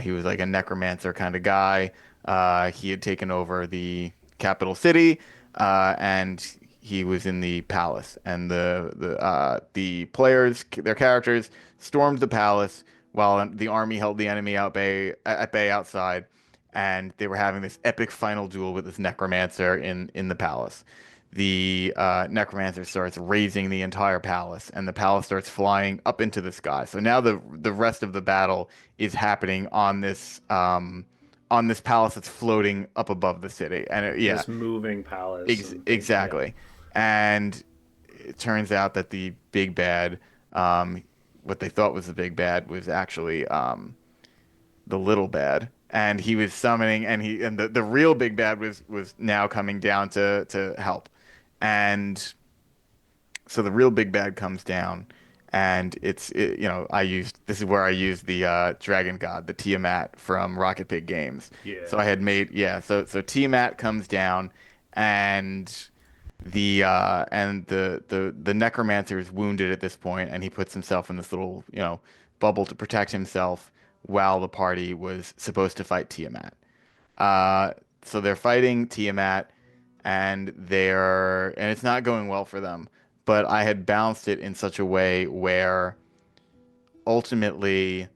He was like a necromancer kind of guy. He had taken over the capital city, and he was in the palace. And the players, their characters, stormed the palace while the army held the enemy at bay outside, and they were having this epic final duel with this necromancer in the palace. The necromancer starts raising the entire palace, and the palace starts flying up into the sky. So now the rest of the battle is happening on this palace that's floating up above the city. And yeah, This moving palace and things. Yeah. exactly. And it turns out that the big bad, um, what they thought was the big bad, was actually the little bad, and he was summoning, and the real big bad was now coming down to help. And so the real big bad comes down, and I used this is where I used the Dragon God, the Tiamat from Rocket Pig Games. So Yeah. I had made yeah, so Tiamat comes down, and the necromancer is wounded at this point, and he puts himself in this little bubble to protect himself while the party was supposed to fight Tiamat. Uh, so they're fighting Tiamat, and it's not going well for them. But I had balanced it in such a way where ultimately,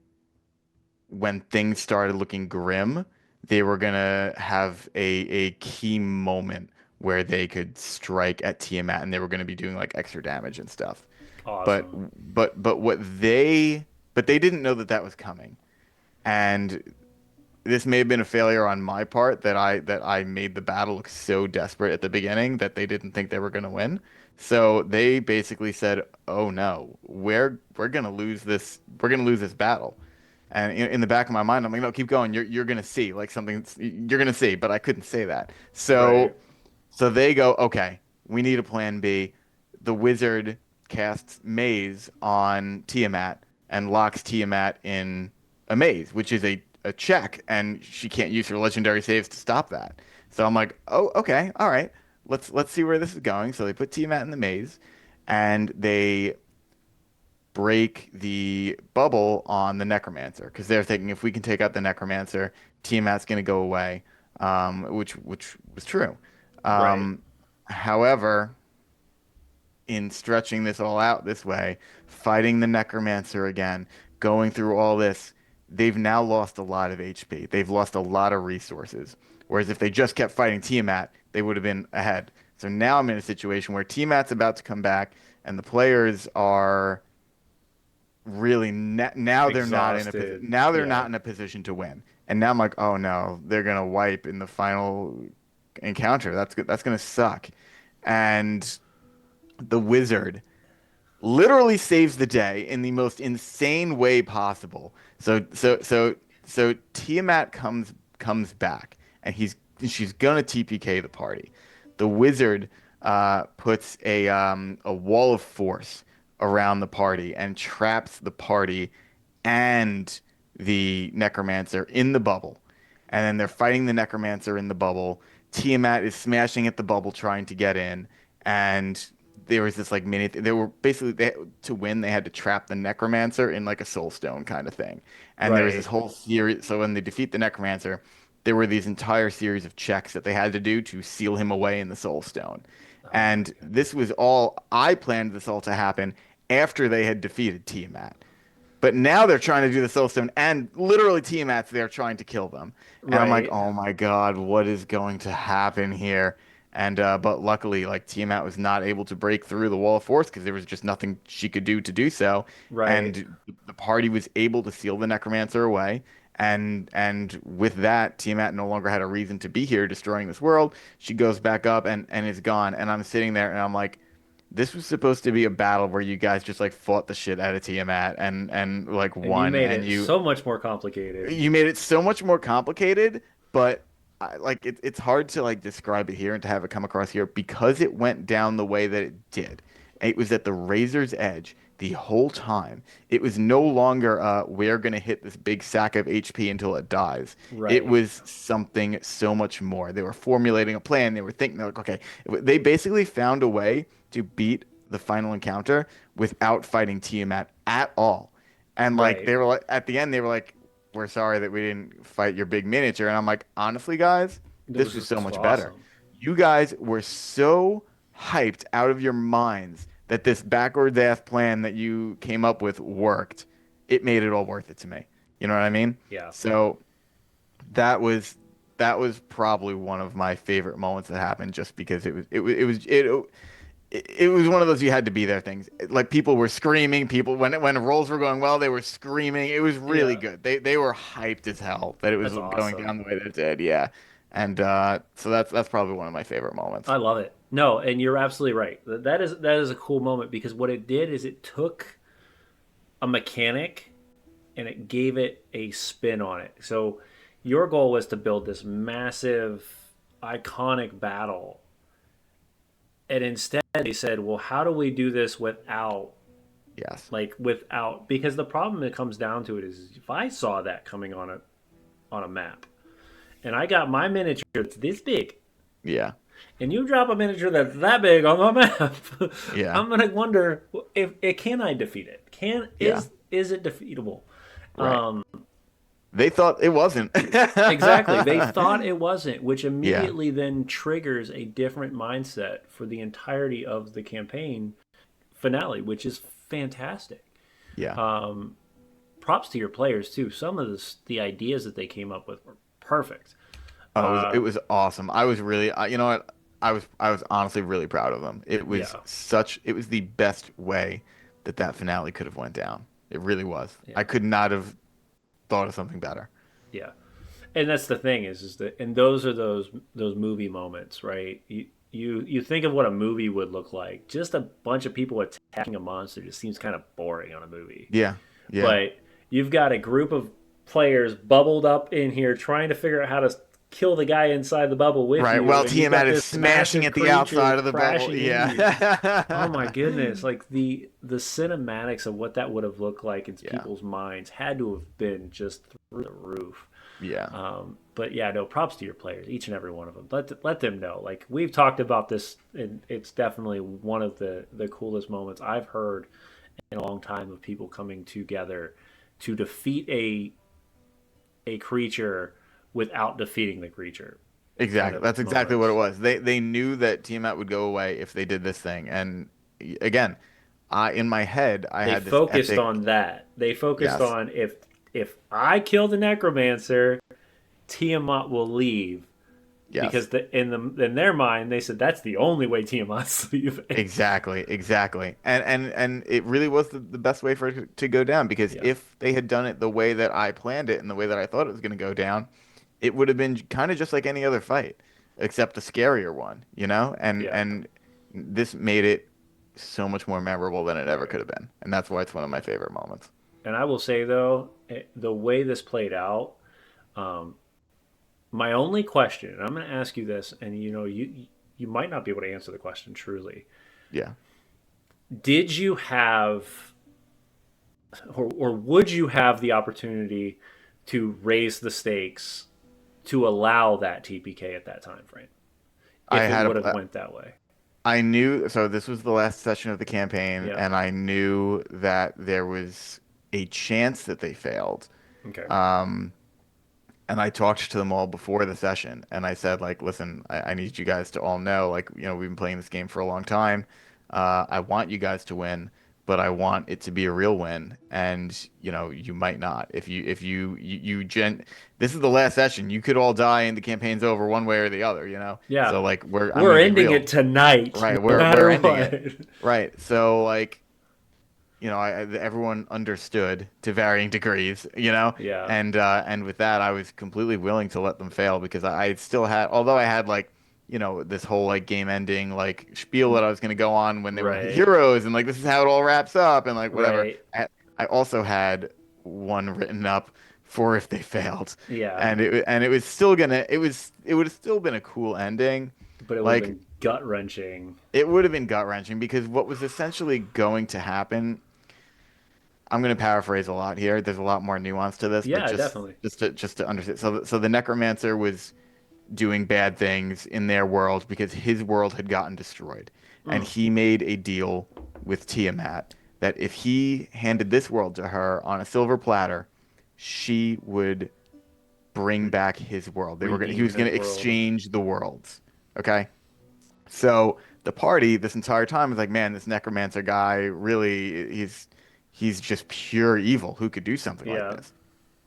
when things started looking grim, they were gonna have a key moment where they could strike at Tiamat, and they were gonna be doing like extra damage and stuff. But Awesome. but they didn't know that that was coming, and this may have been a failure on my part that I made the battle look so desperate at the beginning that they didn't think they were going to win. So they basically said, "Oh no, we're going to lose this. We're going to lose this battle." And in the back of my mind, I'm like, "No, keep going. You're going to see like something. You're going to see." But I couldn't say that. Right. So they go, "Okay, we need a plan B." The wizard casts maze on Tiamat and locks Tiamat in a maze, which is a check, and she can't use her legendary saves to stop that. So I'm like, oh, okay, all right, let's see where this is going. So they put Tiamat in the maze, and they break the bubble on the necromancer because they're thinking if we can take out the necromancer, Tiamat's going to go away, which was true. Right. Um, however, in stretching this all out this way, fighting the necromancer again, going through all this, they've now lost a lot of HP. They've lost a lot of resources. Whereas if they just kept fighting Tiamat, they would have been ahead. So now I'm in a situation where Tiamat's about to come back, and the players are really now they're not in a Exhausted. now they're Yeah. not in a position to win. And now I'm like, oh no, they're gonna wipe in the final encounter. That's gonna suck. And the wizard literally saves the day in the most insane way possible. So Tiamat comes back, and she's gonna TPK the party. The wizard puts a wall of force around the party and traps the party and the necromancer in the bubble. And then they're fighting the necromancer in the bubble. Tiamat is smashing at the bubble trying to get in, and there was this like mini they were basically to win they had to trap the necromancer in like a soul stone kind of thing. And there was this Right. whole series, so when they defeat the necromancer, there were these entire series of checks that they had to do to seal him away in the soul stone. Oh my And god. this was all I planned this all to happen after they had defeated Tiamat. But now they're trying to do the Soul Stone, and literally Tiamat's there trying to kill them. And I'm like, Right. oh my God, what is going to happen here? And but luckily, like Tiamat was not able to break through the wall of force because there was just nothing she could do so. Right. And the party was able to seal the Necromancer away. And with that, Tiamat no longer had a reason to be here destroying this world. She goes back up and is gone. And I'm sitting there and I'm like, this was supposed to be a battle where you guys just like fought the shit out of Tiamat and like And you won, made and it so much more complicated. you made it so much more complicated. But it's hard to like describe it here and to have it come across here because it went down the way that it did. It was at the razor's edge the whole time. It was no longer we're gonna hit this big sack of HP until it dies. It Right. was something so much more. They were formulating a plan. They were thinking, they're like, okay, they basically found a way to beat the final encounter without fighting Tiamat at all. And like Right. they were like at the end, they were like, "We're sorry that we didn't fight your big miniature." And I'm like, honestly, guys, this was so This was much better. awesome. You guys were so hyped out of your minds that this backwards ass plan that you came up with worked. It made it all worth it to me. You know what I mean? Yeah. So that was that was probably one of my favorite moments that happened just because it was one of those you had to be there things. Like people were screaming, people when rolls were going well, they were screaming. It was really Yeah. good. They were hyped as hell that it was That's going awesome. down the way that it did. Yeah. And so that's probably one of my favorite moments. I love it. No, and you're absolutely right. That is a cool moment because what it did is it took a mechanic and it gave it a spin on it. So your goal was to build this massive iconic battle. And instead they said, "Well, how do we do this without Yes. Like without, because the problem that comes down to it is if I saw that coming on a map and I got my miniature that's this big Yeah. and you drop a miniature that's that big on the map, Yeah. I'm gonna wonder if it can I defeat it? Can Yeah. is it defeatable? Right. Um, They thought it wasn't. exactly. They thought it wasn't, which Yeah. immediately then triggers a different mindset for the entirety of the campaign finale, which is fantastic. Yeah. Um, Props to your players too. Some of the ideas that they came up with were perfect. Oh, it Uh, was awesome. I was really, you know what? I was honestly really proud of them. yeah, It was the best way that that finale could have went down. It really was. yeah, I could not have thought of something better. yeah. And that's the thing is that, and those are those movie moments, right? You think of what a movie would look like. Just a bunch of people attacking a monster just seems kind of boring on a movie. Yeah. Yeah. But you've got a group of players bubbled up in here trying to figure out how to kill the guy inside the bubble with Right. you, Well, and you've Tiamat got is this smashing massive at the creature outside of the bubble. crashing into you. Oh my Yeah. goodness! Like the cinematics of what that would have looked like in Yeah. people's minds had to have been just through the roof. Yeah. But yeah, no, props to your players, each and every one of them. Let them know. Like we've talked about this, and it's definitely one of the coolest moments I've heard in a long time of people coming together to defeat a creature without defeating the creature. Kind Exactly. of That's exactly what it moments. was. They knew that Tiamat would go away if they did this thing. And again, I in my head I They had this focused epic. on that. They focused Yes. on if I kill the necromancer, Tiamat will leave because Yes. in their mind they said that's the only way Tiamat's leaving. Exactly. Exactly. And it really was the best way for it to go down because Yeah, if they had done it the way that I planned it and the way that I thought it was going to go down, it would have been kind of just like any other fight, except a scarier one, you know? yeah, And this made it so much more memorable than it ever right. could have been. And that's why it's one of my favorite moments. And I will say though, the way this played out, um, my only question, and I'm going to ask you this, and you might not be able to answer the question truly. Yeah. Did you have, or would you have the opportunity to raise the stakes to allow that TPK at that time frame I if it had would have a went that way? I knew so this was the last session of the campaign Yeah. and I knew that there was a chance that they failed. Okay. Um And I talked to them all before the session, and I said, like, listen, I need you guys to all know, like, we've been playing this game for a long time. I want you guys to win, but I want it to be a real win. And, you might not. This is the last session. You could all die and the campaign's over one way or the other, you know? Yeah. So, like, I'm We're gonna be ending real. it tonight, Right, no we're matter ending what. it. Right. So, like, everyone understood to varying degrees, Yeah. and with that, I was completely willing to let them fail because I still had, although I had like, this whole like game ending like spiel that I was going to go on when they were Right. heroes and like this is how it all wraps up and like whatever. Right. I also had one written up for if they failed, Yeah. and it was still gonna it would have still been a cool ending, But it would have like. been gut wrenching. It would have been gut wrenching because what was essentially going to happen, I'm going to paraphrase a lot here. There's a lot more nuance to this, but Yeah, just definitely. just to understand. So the necromancer was doing bad things in their world because his world had gotten destroyed, and Mm. he made a deal with Tiamat that if he handed this world to her on a silver platter, she would bring Re- back his world. He Redeem was gonna his world. exchange the worlds. Okay? So the party this entire time is like, man, this necromancer guy really he's just pure evil. Who could do something like Yeah. this?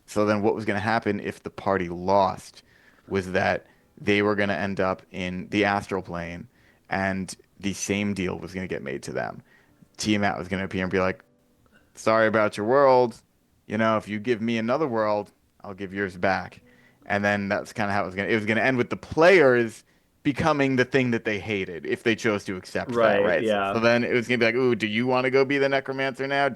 So then what was going to happen if the party lost was that they were going to end up in the astral plane and the same deal was going to get made to them. Tiamat was going to appear and be like, sorry about your world. If you give me another world, I'll give yours back. And then that's kind of how it was going to end with the players becoming the thing that they hated if they chose to accept that, Right. right? So Yeah. then it was going to be like, ooh, do you want to go be the necromancer now?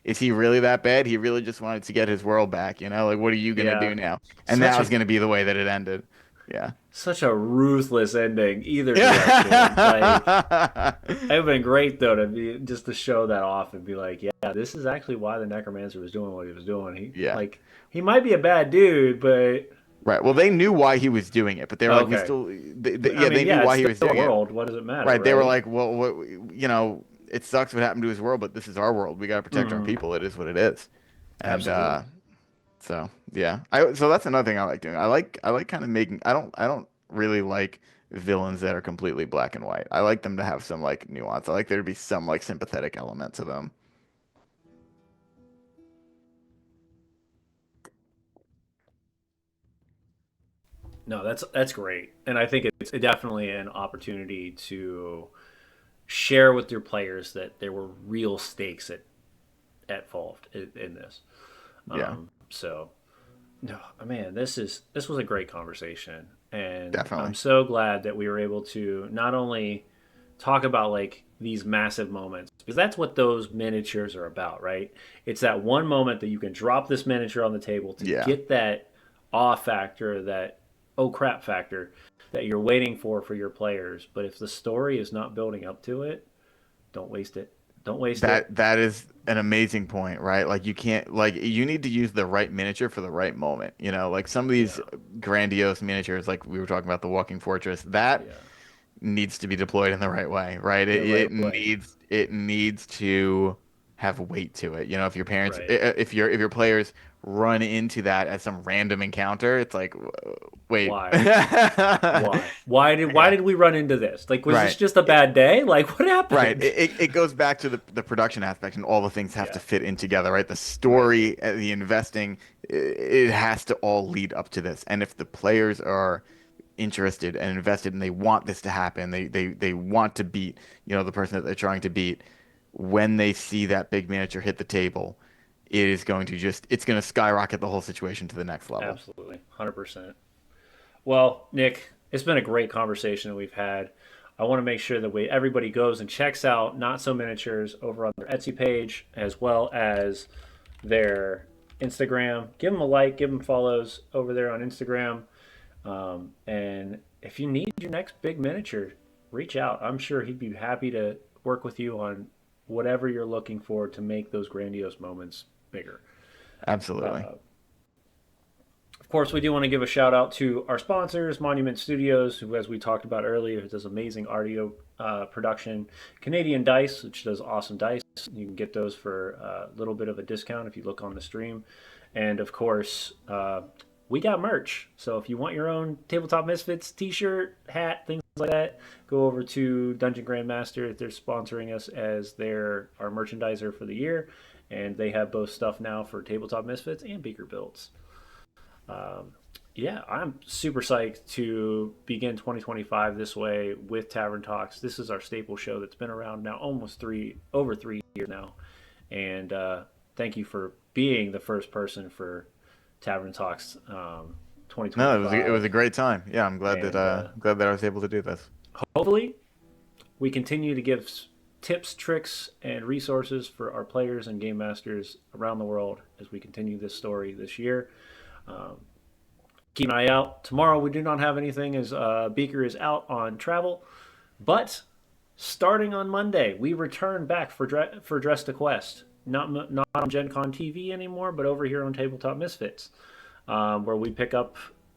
Is he really that bad? He really just wanted to get his world back, Like, what are you going to Yeah. do now? And that Such was a going to be the way that it ended. Yeah. such a ruthless ending either direction. Like Yeah. it would have been great though to be just to show that off and be like, yeah, this is actually why the necromancer was doing what he was doing. He Yeah. like he might be a bad dude, but Right. Well, they knew why he was doing it, but they were like, we okay. still, I yeah, mean, they knew yeah, it's why he still was a doing it. world. What does it matter, Right. They were right? like, well, what, it sucks what happened to his world, but this is our world. We got to protect our Mm, people. It is what it is. And, absolutely. so yeah, so that's another thing I like doing. I like kind of making. I don't really like villains that are completely black and white. I like them to have some like nuance. I like there to be some like sympathetic element to them. No, that's great, and I think it's definitely an opportunity to share with your players that there were real stakes at involved in this. Yeah, So no, man, this was a great conversation, and I'm definitely. so glad that we were able to not only talk about like these massive moments because that's what those miniatures are about, right? It's that one moment that you can drop this miniature on the table to Yeah, get that awe factor, that oh crap factor that you're waiting for your players. But if the story is not building up to it, don't waste it. Don't waste it. that is an amazing point, right? Like you can't like you need to use the right miniature for the right moment. You know, like some of these Yeah, grandiose miniatures, like we were talking about the Walking Fortress, that yeah, needs to be deployed in the right way, right? the right way. It needs to have weight to it. You know, if your parents, Right. if your players run into that as some random encounter, it's like, wait, Why? yeah, Why? Why did we run into this? Like, was this right. just a bad day? Like, what Right. happened? It goes back to the production aspect and all the things have to Yeah. fit in together, right? The Right. story, the investing, it has to all lead up to this. And if the players are interested and invested and they want this to happen, they want to beat, the person that they're trying to beat, when they see that big miniature hit the table, it's going to skyrocket the whole situation to the next level. Absolutely. 100%. Well, Nick, it's been a great conversation that we've had. I want to make sure that everybody goes and checks out Not So Miniatures over on their Etsy page as well as their Instagram. Give them a like, give them follows over there on Instagram. And if you need your next big miniature, reach out. I'm sure he'd be happy to work with you on whatever you're looking for to make those grandiose moments bigger. Absolutely. Of course, we do want to give a shout out to our sponsors, Monument Studios, who, as we talked about earlier, does amazing audio production. Canadian Dice, which does awesome dice. You can get those for a little bit of a discount if you look on the stream. And of course, we got merch. So if you want your own Tabletop Misfits t shirt, hat, things like that, go over to Dungeon Grandmaster. They're sponsoring us as our merchandiser for the year. And they have both stuff now for Tabletop Misfits and Beaker Builds. Um, yeah, I'm super psyched to begin 2025 this way with Tavern Talks. This is our staple show that's been around now over 3 years now. And thank you for being the first person for Tavern Talks No, it was 2025. a great time. Yeah, And I'm glad that I was able to do this. hopefully, we continue to give tips, tricks, and resources for our players and game masters around the world as we continue this story this year. Um, Keep an eye out. Tomorrow we do not have anything as Beaker is out on travel, but starting on Monday we return back for Dress to Quest. Not on Gen Con TV anymore, but over here on Tabletop Misfits, where we pick up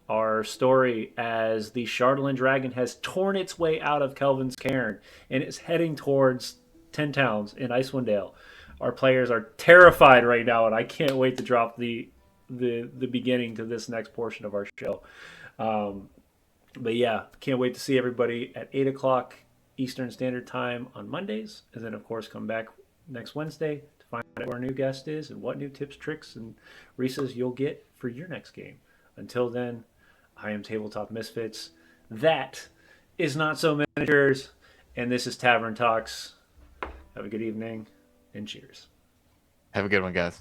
our story as the Chardalyn Dragon has torn its way out of Kelvin's Cairn and is heading towards Ten Towns in Icewind Dale. Our players are terrified right now, and I can't wait to drop the beginning to this next portion of our show. Um, but yeah, can't wait to see everybody at 8 o'clock Eastern Standard Time on Mondays, and then of course come back next Wednesday to find out who our new guest is and what new tips, tricks, and Reese's you'll get for your next game. Until then, I am Tabletop Misfits. That is Not So Miniatures, and this is Tavern Talks. Have a good evening, and cheers. Have a good one, guys.